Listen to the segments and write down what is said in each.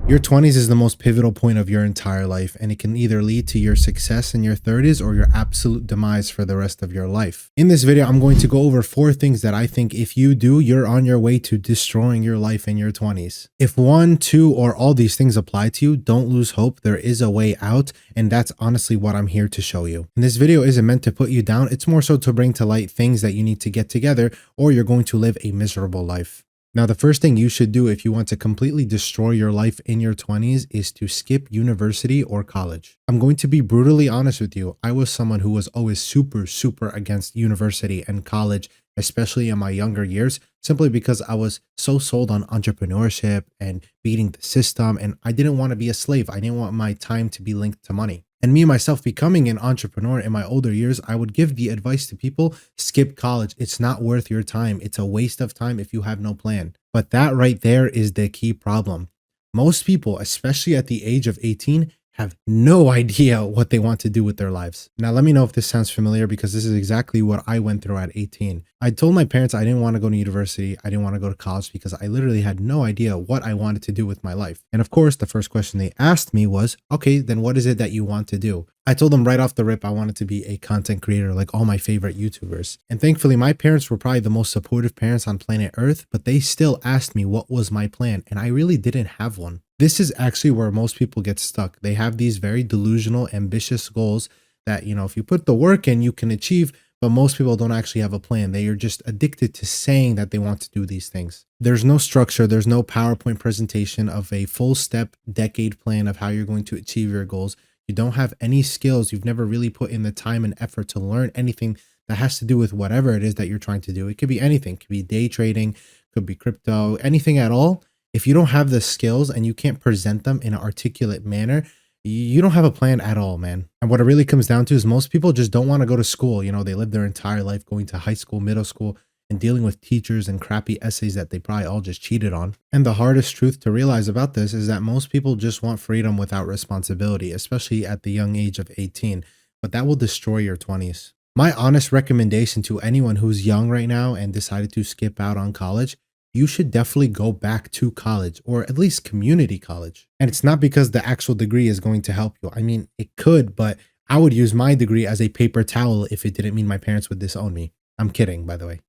Your 20s is the most pivotal point of your entire life, and it can either lead to your success in your 30s or your absolute demise for the rest of your life. In this video, I'm going to go over 4 things that I think if you do, you're on your way to destroying your life in your 20s. If 1, 2, or all these things apply to you, don't lose hope. There is a way out, and that's honestly what I'm here to show you. And this video isn't meant to put you down. It's more so to bring to light things that you need to get together, or you're going to live a miserable life. Now, the first thing you should do if you want to completely destroy your life in your 20s is to skip university or college. I'm going to be brutally honest with you. I was someone who was always super against university and college, especially in my younger years, simply because I was so sold on entrepreneurship and beating the system, and I didn't want to be a slave. I didn't want my time to be linked to money. And me myself becoming an entrepreneur in my older years, I would give the advice to people, skip college. It's not worth your time. It's a waste of time if you have no plan. But that right there is the key problem. Most people, especially at the age of 18, have no idea what they want to do with their lives. Now, let me know if this sounds familiar, because this is exactly what I went through at 18. I told my parents I didn't want to go to university. I didn't want to go to college because I literally had no idea what I wanted to do with my life. And of course, the first question they asked me was, okay, then what is it that you want to do? I told them right off the rip I wanted to be a content creator like all my favorite YouTubers. And thankfully, my parents were probably the most supportive parents on planet Earth, but they still asked me what was my plan, and I really didn't have one. This is actually where most people get stuck. They have these very delusional, ambitious goals that, if you put the work in, you can achieve, but most people don't actually have a plan. They are just addicted to saying that they want to do these things. There's no structure. There's no PowerPoint presentation of a full step decade plan of how you're going to achieve your goals. You don't have any skills. You've never really put in the time and effort to learn anything that has to do with whatever it is that you're trying to do. It could be anything. It could be day trading, could be crypto, anything at all. If you don't have the skills and you can't present them in an articulate manner, you don't have a plan at all, man. And what it really comes down to is most people just don't want to go to school. They live their entire life going to high school, middle school, and dealing with teachers and crappy essays that they probably all just cheated on. And the hardest truth to realize about this is that most people just want freedom without responsibility, especially at the young age of 18. But that will destroy your 20s. My honest recommendation to anyone who's young right now and decided to skip out on college, you should definitely go back to college, or at least community college. And it's not because the actual degree is going to help you. I mean, it could, but I would use my degree as a paper towel if it didn't mean my parents would disown me. I'm kidding, by the way.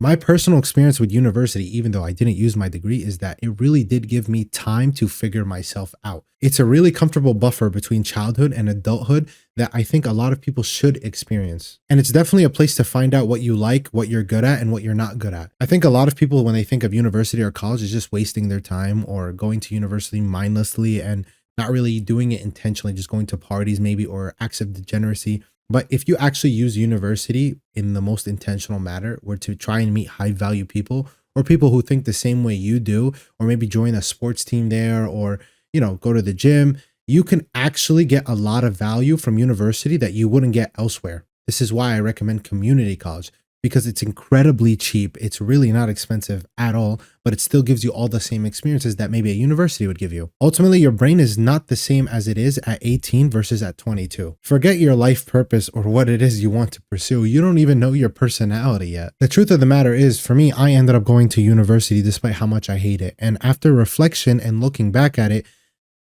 My personal experience with university, even though I didn't use my degree, is that it really did give me time to figure myself out. It's a really comfortable buffer between childhood and adulthood that I think a lot of people should experience. And it's definitely a place to find out what you like, what you're good at, and what you're not good at. I think a lot of people, when they think of university or college, is just wasting their time or going to university mindlessly and not really doing it intentionally, just going to parties maybe, or acts of degeneracy. But if you actually use university in the most intentional manner, where to try and meet high value people, or people who think the same way you do, or maybe join a sports team there, or, go to the gym, you can actually get a lot of value from university that you wouldn't get elsewhere. This is why I recommend community college, because it's incredibly cheap. It's really not expensive at all, but it still gives you all the same experiences that maybe a university would give you. Ultimately, your brain is not the same as it is at 18 versus at 22. Forget your life purpose or what it is you want to pursue. You don't even know your personality yet. The truth of the matter is, for me, I ended up going to university despite how much I hate it. And after reflection and looking back at it,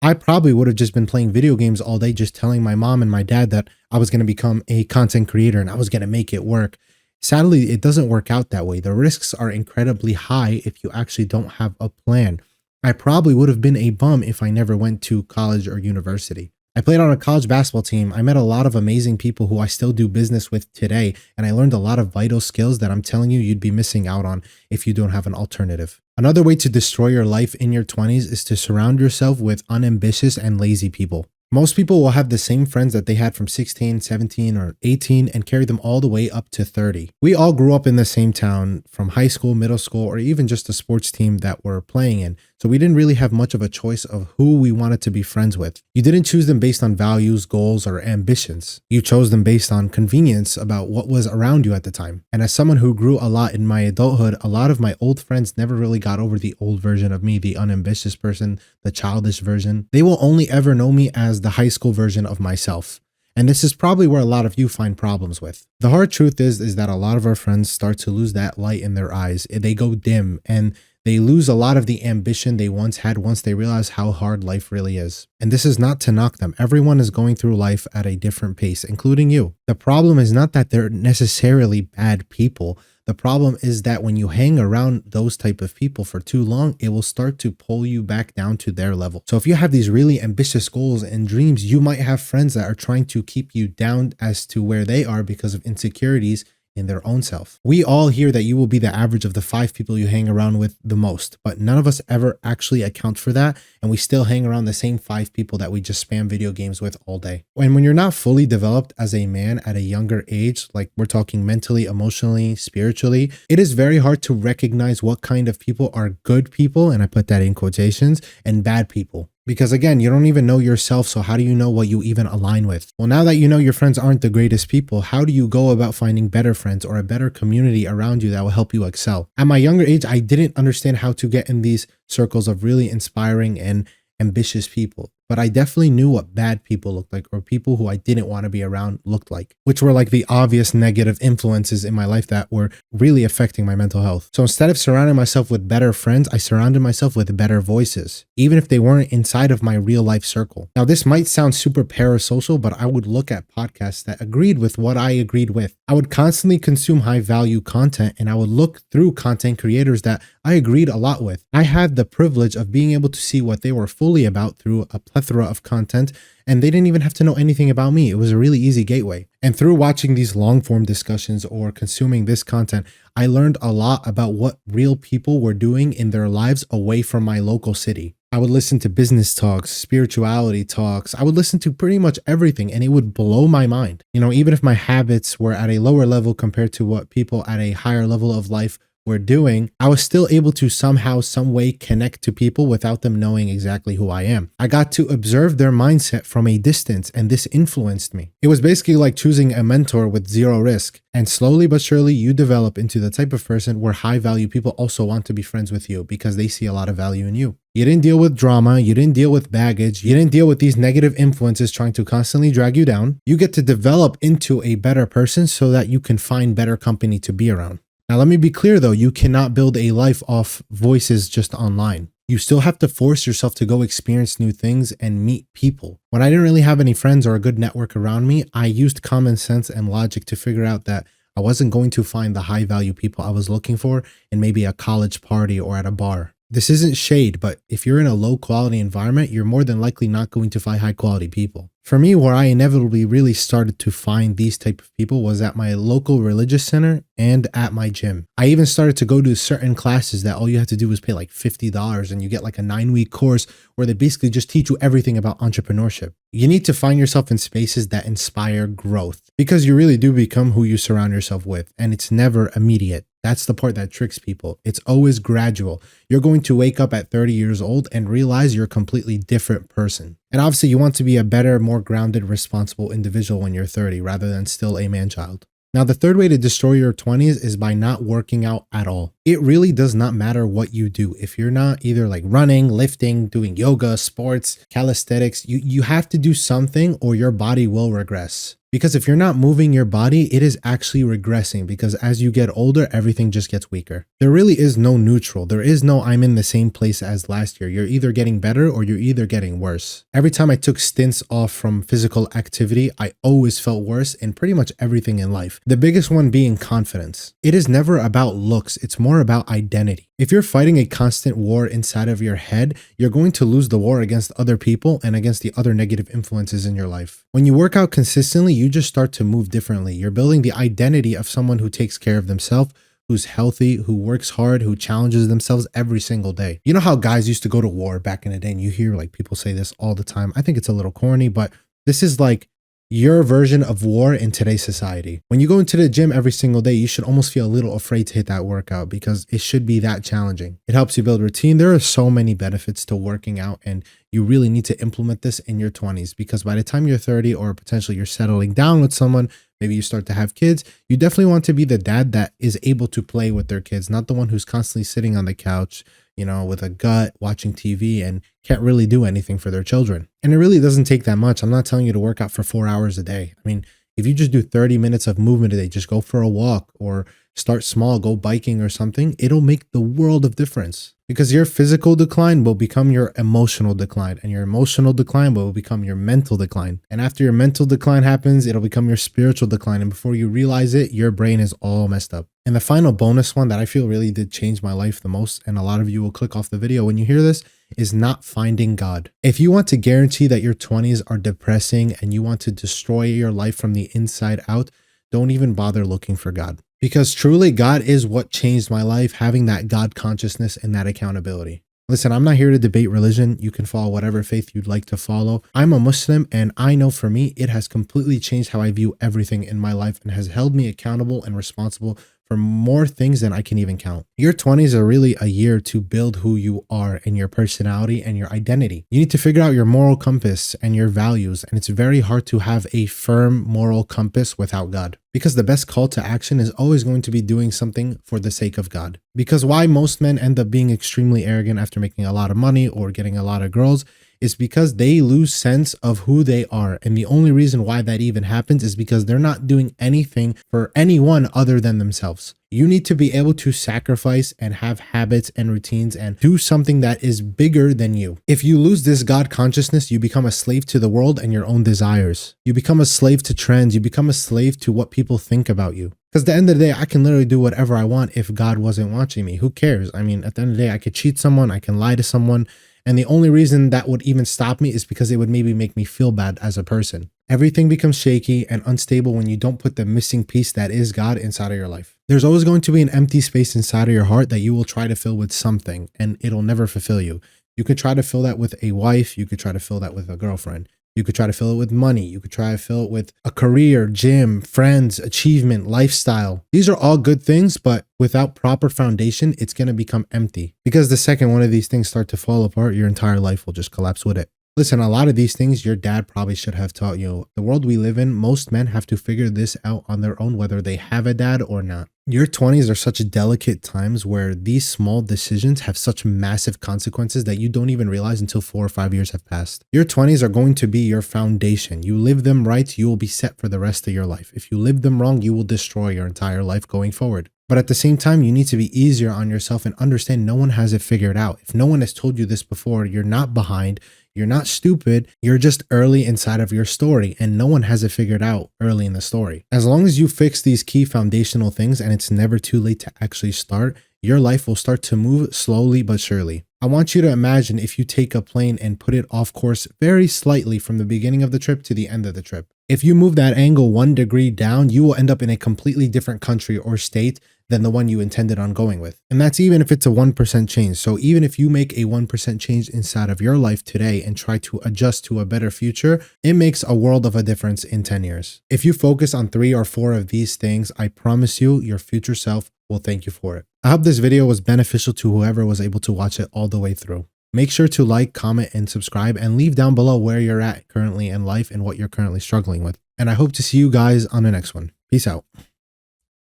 I probably would have just been playing video games all day, just telling my mom and my dad that I was going to become a content creator and I was going to make it work. Sadly, it doesn't work out that way. The risks are incredibly high if you actually don't have a plan. I probably would have been a bum if I never went to college or university. I played on a college basketball team. I met a lot of amazing people who I still do business with today, and I learned a lot of vital skills that I'm telling you you'd be missing out on if you don't have an alternative. Another way to destroy your life in your 20s is to surround yourself with unambitious and lazy people. Most people will have the same friends that they had from 16, 17, or 18 and carry them all the way up to 30. We all grew up in the same town from high school, middle school, or even just a sports team that we're playing in. So we didn't really have much of a choice of who we wanted to be friends with. You didn't choose them based on values, goals, or ambitions. You chose them based on convenience about what was around you at the time. And as someone who grew a lot in my adulthood, a lot of my old friends never really got over the old version of me, the unambitious person, the childish version. They will only ever know me as the high school version of myself. And this is probably where a lot of you find problems with. The hard truth is that a lot of our friends start to lose that light in their eyes. They go dim and They lose a lot of the ambition they once had once they realize how hard life really is. And this is not to knock them. Everyone is going through life at a different pace, including you. The problem is not that they're necessarily bad people. The problem is that when you hang around those type of people for too long, it will start to pull you back down to their level. So if you have these really ambitious goals and dreams, you might have friends that are trying to keep you down as to where they are because of insecurities in their own self. We all hear that you will be the average of the 5 people you hang around with the most, but none of us ever actually account for that, and we still hang around the same 5 people that we just spam video games with all day. And when you're not fully developed as a man at a younger age, like we're talking mentally, emotionally, spiritually, it is very hard to recognize what kind of people are good people, and I put that in quotations, and bad people. Because again, you don't even know yourself, so how do you know what you even align with? Well, now that you know your friends aren't the greatest people, how do you go about finding better friends or a better community around you that will help you excel? At my younger age, I didn't understand how to get in these circles of really inspiring and ambitious people, but I definitely knew what bad people looked like, or people who I didn't want to be around looked like, which were like the obvious negative influences in my life that were really affecting my mental health. So instead of surrounding myself with better friends, I surrounded myself with better voices, even if they weren't inside of my real life circle. Now, this might sound super parasocial, but I would look at podcasts that agreed with what I agreed with. I would constantly consume high value content, and I would look through content creators that I agreed a lot with. I had the privilege of being able to see what they were fully about through a plethora of content, and they didn't even have to know anything about me. It was a really easy gateway. And through watching these long form discussions or consuming this content, I learned a lot about what real people were doing in their lives away from my local city. I would listen to business talks, spirituality talks. I would listen to pretty much everything, and it would blow my mind. You know, even if my habits were at a lower level compared to what people at a higher level of life were doing, I was still able to somehow, some way connect to people without them knowing exactly who I am. I got to observe their mindset from a distance, and this influenced me. It was basically like choosing a mentor with zero risk. And slowly but surely, you develop into the type of person where high value people also want to be friends with you because they see a lot of value in you. You didn't deal with drama, you didn't deal with baggage, you didn't deal with these negative influences trying to constantly drag you down. You get to develop into a better person so that you can find better company to be around. Now, let me be clear though, you cannot build a life off voices just online. You still have to force yourself to go experience new things and meet people. When I didn't really have any friends or a good network around me, I used common sense and logic to figure out that I wasn't going to find the high value people I was looking for in maybe a college party or at a bar. This isn't shade, but if you're in a low quality environment, you're more than likely not going to find high quality people. For me, where I inevitably really started to find these type of people was at my local religious center and at my gym. I even started to go to certain classes that all you have to do is pay like $50 and you get like a 9-week course where they basically just teach you everything about entrepreneurship. You need to find yourself in spaces that inspire growth because you really do become who you surround yourself with, and it's never immediate. That's the part that tricks people. It's always gradual. You're going to wake up at 30 years old and realize you're a completely different person. And obviously you want to be a better, more grounded, responsible individual when you're 30 rather than still a man-child. Now, the third way to destroy your 20s is by not working out at all. It really does not matter what you do. If you're not either like running, lifting, doing yoga, sports, calisthenics, you have to do something or your body will regress. Because if you're not moving your body, it is actually regressing because as you get older, everything just gets weaker. There really is no neutral. There is no I'm in the same place as last year. You're either getting better or you're either getting worse. Every time I took stints off from physical activity, I always felt worse in pretty much everything in life. The biggest one being confidence. It is never about looks. It's more about identity. If you're fighting a constant war inside of your head, you're going to lose the war against other people and against the other negative influences in your life. When you work out consistently, you just start to move differently. You're building the identity of someone who takes care of themselves, who's healthy, who works hard, who challenges themselves every single day. You know how guys used to go to war back in the day, and you hear like people say this all the time. I think it's a little corny, but this is like your version of war in today's society. When you go into the gym every single day, you should almost feel a little afraid to hit that workout because it should be that challenging. It helps you build routine. There are so many benefits to working out, and you really need to implement this in your 20s because by the time you're 30 or potentially you're settling down with someone, maybe you start to have kids, you definitely want to be the dad that is able to play with their kids, not the one who's constantly sitting on the couch, you know, with a gut, watching TV and can't really do anything for their children. And it really doesn't take that much. I'm not telling you to work out for 4 hours a day. I mean, If you just do 30 minutes of movement a day, just go for a walk or start small, go biking or something, it'll make the world of difference. Because your physical decline will become your emotional decline, and your emotional decline will become your mental decline. And after your mental decline happens, it'll become your spiritual decline. And before you realize it, your brain is all messed up. And the final bonus one that I feel really did change my life the most, and a lot of you will click off the video when you hear this, is not finding God. If you want to guarantee that your 20s are depressing and you want to destroy your life from the inside out, don't even bother looking for God. Because truly, God is what changed my life, having that God consciousness and that accountability. Listen, I'm not here to debate religion. You can follow whatever faith you'd like to follow. I'm a Muslim, and I know for me, it has completely changed how I view everything in my life and has held me accountable and responsible for more things than I can even count. Your 20s are really a year to build who you are and your personality and your identity. You need to figure out your moral compass and your values, and it's very hard to have a firm moral compass without God. Because the best call to action is always going to be doing something for the sake of God. Because why most men end up being extremely arrogant after making a lot of money or getting a lot of girls is because they lose sense of who they are. And the only reason why that even happens is because they're not doing anything for anyone other than themselves. You need to be able to sacrifice and have habits and routines and do something that is bigger than you. If you lose this God consciousness, you become a slave to the world and your own desires. You become a slave to trends. You become a slave to what people think about you. Because at the end of the day, I can literally do whatever I want if God wasn't watching me. Who cares? I mean, at the end of the day, I could cheat someone, I can lie to someone. And the only reason that would even stop me is because it would maybe make me feel bad as a person. Everything becomes shaky and unstable when you don't put the missing piece that is God inside of your life. There's always going to be an empty space inside of your heart that you will try to fill with something, and it'll never fulfill you. You could try to fill that with a wife. You could try to fill that with a girlfriend. You could try to fill it with money. You could try to fill it with a career, gym, friends, achievement, lifestyle. These are all good things, but without proper foundation, it's going to become empty. Because the second one of these things start to fall apart, your entire life will just collapse with it. Listen, a lot of these things your dad probably should have taught you. The world we live in, most men have to figure this out on their own, whether they have a dad or not. Your 20s are such delicate times where these small decisions have such massive consequences that you don't even realize until 4 or 5 years have passed. Your 20s are going to be your foundation. You live them right, you will be set for the rest of your life. If you live them wrong, you will destroy your entire life going forward. But at the same time, you need to be easier on yourself and understand no one has it figured out. If no one has told you this before, you're not behind. You're not stupid, you're just early inside of your story, and no one has it figured out early in the story. As long as you fix these key foundational things and it's never too late to actually start, your life will start to move slowly but surely. I want you to imagine if you take a plane and put it off course very slightly from the beginning of the trip to the end of the trip. If you move that angle 1 degree down, you will end up in a completely different country or state than the one you intended on going with. And that's even if it's a 1% change. So even if you make a 1% change inside of your life today and try to adjust to a better future, it makes a world of a difference in 10 years. If you focus on 3 or 4 of these things, I promise you, your future self will thank you for it. I hope this video was beneficial to whoever was able to watch it all the way through. Make sure to like, comment, and subscribe, and leave down below where you're at currently in life and what you're currently struggling with. And I hope to see you guys on the next one. Peace out.